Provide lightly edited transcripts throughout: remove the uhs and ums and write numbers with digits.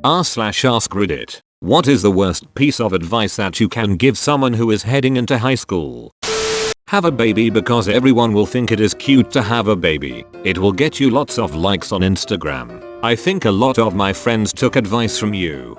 r/AskReddit. What is the worst piece of advice that you can give someone who is heading into high school? Have a baby because everyone will think it is cute to have a baby. It will get you lots of likes on Instagram. I think a lot of my friends took advice from you.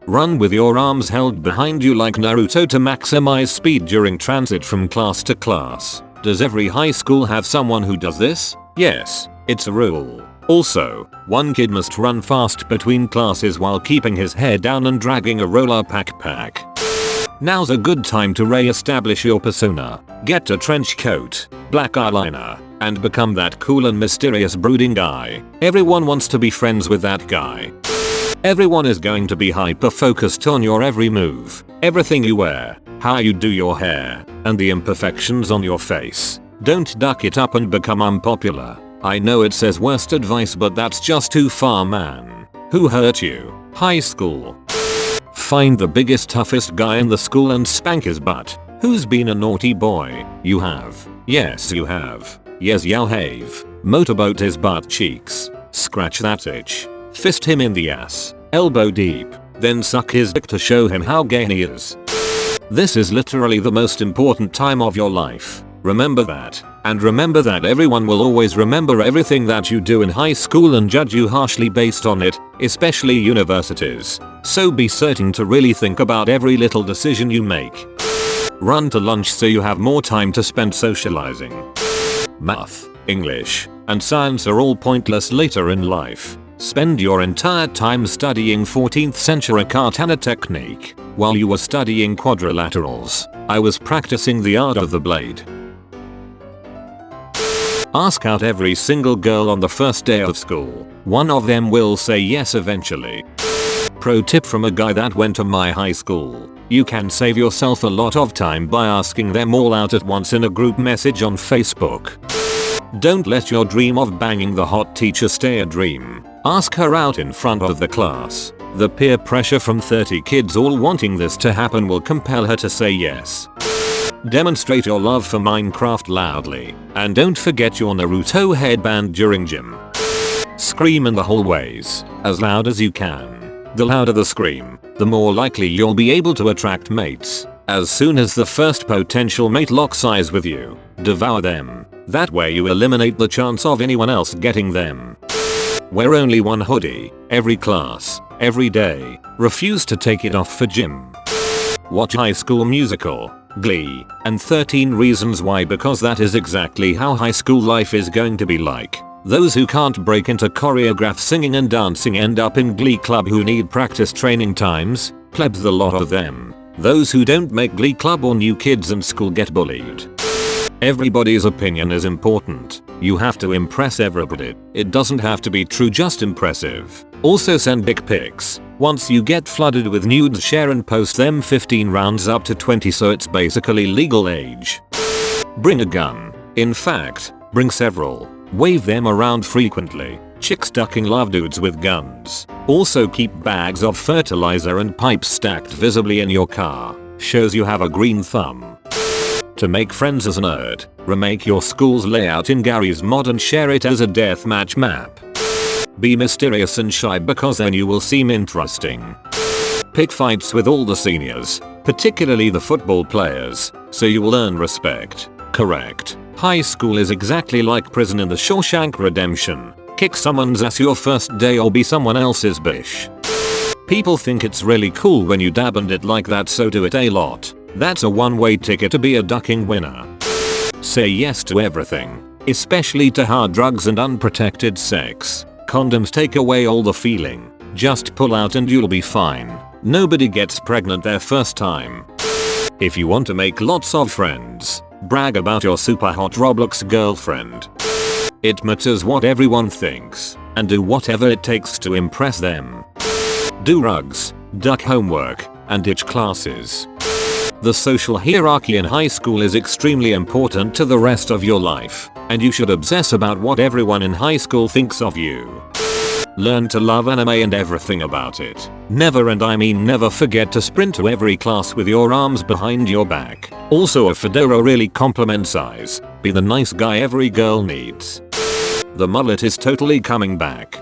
Run with your arms held behind you like Naruto to maximize speed during transit from class to class. Does every high school have someone who does this? Yes, it's a rule. Also, one kid must run fast between classes while keeping his head down and dragging a roller backpack. Now's a good time to re-establish your persona. Get a trench coat, black eyeliner, and become that cool and mysterious brooding guy. Everyone wants to be friends with that guy. Everyone is going to be hyper-focused on your every move, everything you wear, how you do your hair, and the imperfections on your face. Don't duck it up and become unpopular. I know it says worst advice, but that's just too far, man. Who hurt you? High school. Find the biggest, toughest guy in the school and spank his butt. Who's been a naughty boy? You have. Yes, you have. Yes, you have. Motorboat his butt cheeks. Scratch that itch. Fist him in the ass. Elbow deep. Then suck his dick to show him how gay he is. This is literally the most important time of your life. Remember that. And remember that everyone will always remember everything that you do in high school and judge you harshly based on it, especially universities. So be certain to really think about every little decision you make. Run to lunch so you have more time to spend socializing. Math, English, and science are all pointless later in life. Spend your entire time studying 14th century katana technique. While you were studying quadrilaterals, I was practicing the art of the blade. Ask out every single girl on the first day of school. One of them will say yes eventually. Pro tip from a guy that went to my high school. You can save yourself a lot of time by asking them all out at once in a group message on Facebook. Don't let your dream of banging the hot teacher stay a dream. Ask her out in front of the class. The peer pressure from 30 kids all wanting this to happen will compel her to say yes. Demonstrate your love for Minecraft loudly. And don't forget your Naruto headband during gym. Scream in the hallways, as loud as you can. The louder the scream, the more likely you'll be able to attract mates. As soon as the first potential mate locks eyes with you, devour them. That way you eliminate the chance of anyone else getting them. Wear only one hoodie, every class, every day. Refuse to take it off for gym. Watch High School Musical, Glee, and 13 Reasons Why, because that is exactly how high school life is going to be like. Those who can't break into choreographed singing and dancing end up in Glee Club who need practice training times, plebs the lot of them. Those who don't make Glee Club or new kids in school get bullied. Everybody's opinion is important. You have to impress everybody. It doesn't have to be true, just impressive. Also send dick pics. Once you get flooded with nudes, share and post them 15 rounds up to 20 so it's basically legal age. Bring a gun. In fact, bring several. Wave them around frequently. Chicks ducking love dudes with guns. Also keep bags of fertilizer and pipes stacked visibly in your car. Shows you have a green thumb. To make friends as a nerd, remake your school's layout in Gary's mod and share it as a deathmatch map. Be mysterious and shy because then you will seem interesting. Pick fights with all the seniors, particularly the football players, so you will earn respect. Correct. High school is exactly like prison in the Shawshank Redemption. Kick someone's ass your first day or be someone else's bish. People think it's really cool when you dab and it like that, so do it a lot. That's a one-way ticket to be a ducking winner. Say yes to everything, especially to hard drugs and unprotected sex. Condoms take away all the feeling. Just pull out and you'll be fine. Nobody gets pregnant their first time. If you want to make lots of friends, brag about your super hot Roblox girlfriend. It matters what everyone thinks, and do whatever it takes to impress them. Do rugs, duck homework, and ditch classes. The social hierarchy in high school is extremely important to the rest of your life, and you should obsess about what everyone in high school thinks of you. Learn to love anime and everything about it. Never, and I mean never, forget to sprint to every class with your arms behind your back. Also, a fedora really complements eyes. Be the nice guy every girl needs. The mullet is totally coming back.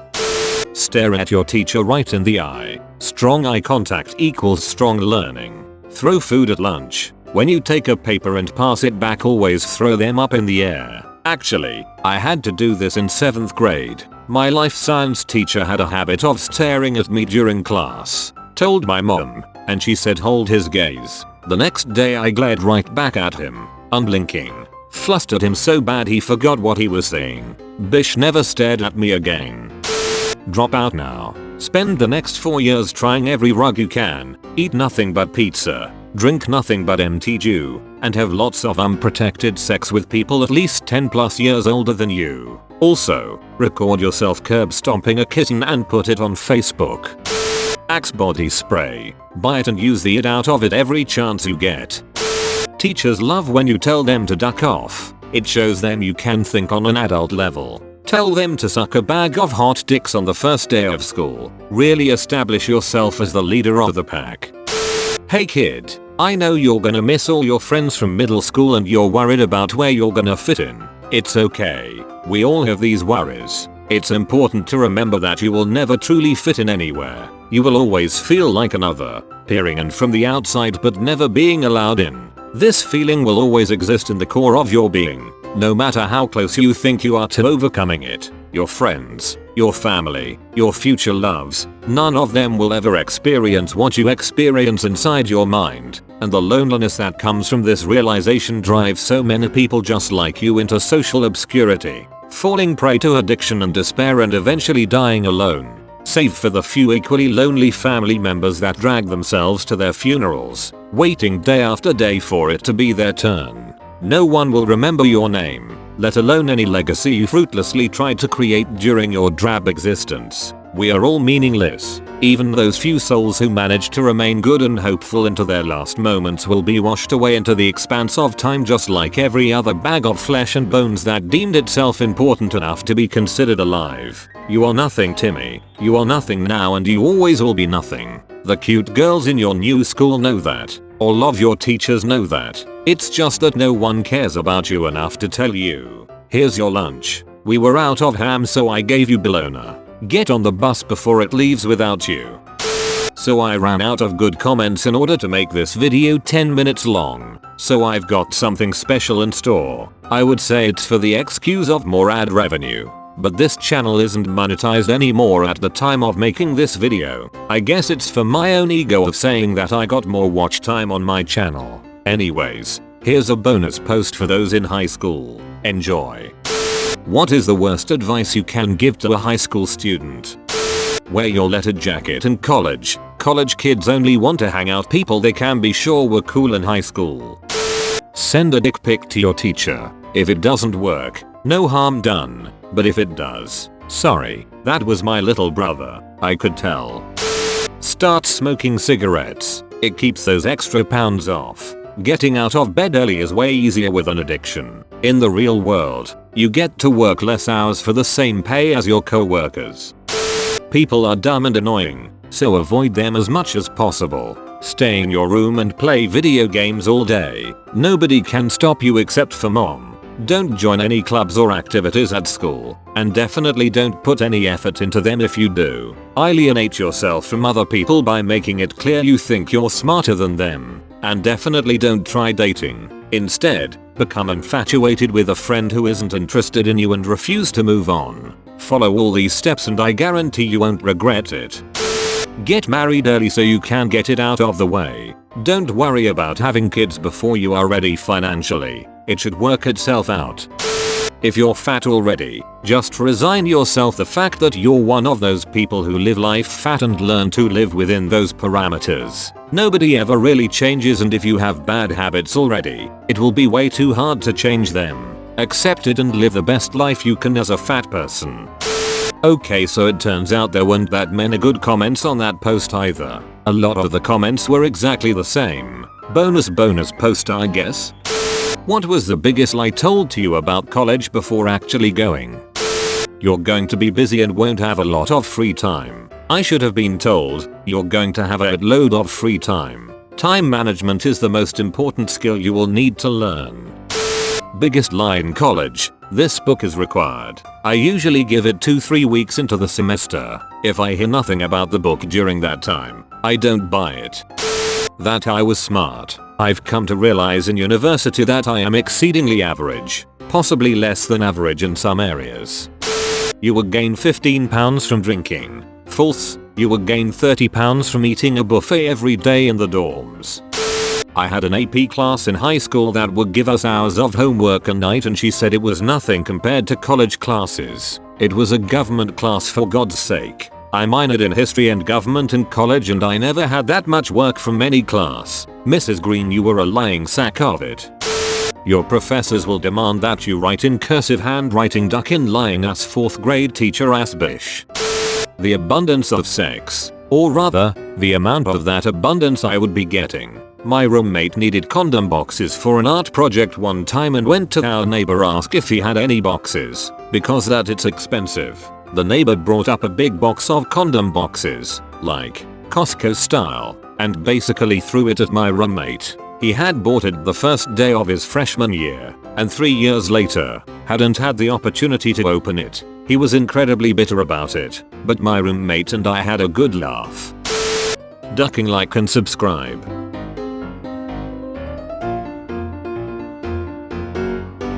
Stare at your teacher right in the eye. Strong eye contact equals strong learning. Throw food at lunch. When you take a paper and pass it back, always throw them up in the air. Actually, I had to do this in 7th grade. My life science teacher had a habit of staring at me during class. Told my mom, and she said hold his gaze. The next day I glared right back at him, unblinking. Flustered him so bad he forgot what he was saying. Bish never stared at me again. Drop out now. Spend the next 4 years trying every rug you can. Eat nothing but pizza. Drink nothing but MTG, and have lots of unprotected sex with people at least 10 plus years older than you. Also, record yourself curb stomping a kitten and put it on Facebook. Axe body spray. Buy it and use the it out of it every chance you get. Teachers love when you tell them to duck off. It shows them you can think on an adult level. Tell them to suck a bag of hot dicks on the first day of school. Really establish yourself as the leader of the pack. Hey kid, I know you're gonna miss all your friends from middle school and you're worried about where you're gonna fit in. It's okay. We all have these worries. It's important to remember that you will never truly fit in anywhere. You will always feel like another, peering in from the outside but never being allowed in. This feeling will always exist in the core of your being, no matter how close you think you are to overcoming it. Your friends, your family, your future loves, none of them will ever experience what you experience inside your mind, and the loneliness that comes from this realization drives so many people just like you into social obscurity, falling prey to addiction and despair and eventually dying alone. Save for the few equally lonely family members that drag themselves to their funerals, waiting day after day for it to be their turn. No one will remember your name, let alone any legacy you fruitlessly tried to create during your drab existence. We are all meaningless. Even those few souls who manage to remain good and hopeful into their last moments will be washed away into the expanse of time just like every other bag of flesh and bones that deemed itself important enough to be considered alive. You are nothing, Timmy. You are nothing now and you always will be nothing. The cute girls in your new school know that. All of your teachers know that. It's just that no one cares about you enough to tell you. Here's your lunch. We were out of ham so I gave you bologna. Get on the bus before it leaves without you. So I ran out of good comments in order to make this video 10 minutes long. So I've got something special in store. I would say it's for the excuse of more ad revenue. But this channel isn't monetized anymore at the time of making this video. I guess it's for my own ego of saying that I got more watch time on my channel. Anyways, here's a bonus post for those in high school. Enjoy. What is the worst advice you can give to a high school student? Wear your letter jacket in college. College kids only want to hang out people they can be sure were cool in high school. Send a dick pic to your teacher. If it doesn't work, no harm done. But if it does, sorry, that was my little brother. I could tell. Start smoking cigarettes. It keeps those extra pounds off. Getting out of bed early is way easier with an addiction. In the real world, you get to work less hours for the same pay as your co-workers. People are dumb and annoying, so avoid them as much as possible. Stay in your room and play video games all day. Nobody can stop you except for mom. Don't join any clubs or activities at school, and definitely don't put any effort into them if you do. Alienate yourself from other people by making it clear you think you're smarter than them. And definitely don't try dating. Instead, become infatuated with a friend who isn't interested in you and refuse to move on. Follow all these steps and I guarantee you won't regret it. Get married early so you can get it out of the way. Don't worry about having kids before you are ready financially. It should work itself out. If you're fat already, just resign yourself the fact that you're one of those people who live life fat and learn to live within those parameters. Nobody ever really changes, and if you have bad habits already, it will be way too hard to change them. Accept it and live the best life you can as a fat person. Okay, so it turns out there weren't that many good comments on that post either. A lot of the comments were exactly the same. Bonus post, I guess. What was the biggest lie told to you about college before actually going? You're going to be busy and won't have a lot of free time. I should have been told, you're going to have a load of free time. Time management is the most important skill you will need to learn. Biggest lie in college, This book is required. I usually give it 2-3 weeks into the semester. If I hear nothing about the book during that time, I don't buy it. That I was smart. I've come to realize in university that I am exceedingly average. Possibly less than average in some areas. You would gain 15 pounds from drinking. False. You would gain 30 pounds from eating a buffet every day in the dorms. I had an AP class in high school that would give us hours of homework a night, and she said it was nothing compared to college classes. It was a government class, for God's sake. I minored in history and government in college, and I never had that much work from any class. Mrs. Green, you were a lying sack of it. Your professors will demand that you write in cursive handwriting, duck in lying ass 4th grade teacher ass bish. The abundance of sex, or rather, the amount of that abundance I would be getting. My roommate needed condom boxes for an art project one time and went to our neighbor, asked if he had any boxes, because that it's expensive. The neighbor brought up a big box of condom boxes, like Costco style, and basically threw it at my roommate. He had bought it the first day of his freshman year, and 3 years later, hadn't had the opportunity to open it. He was incredibly bitter about it, but my roommate and I had a good laugh. Ducking, like and subscribe.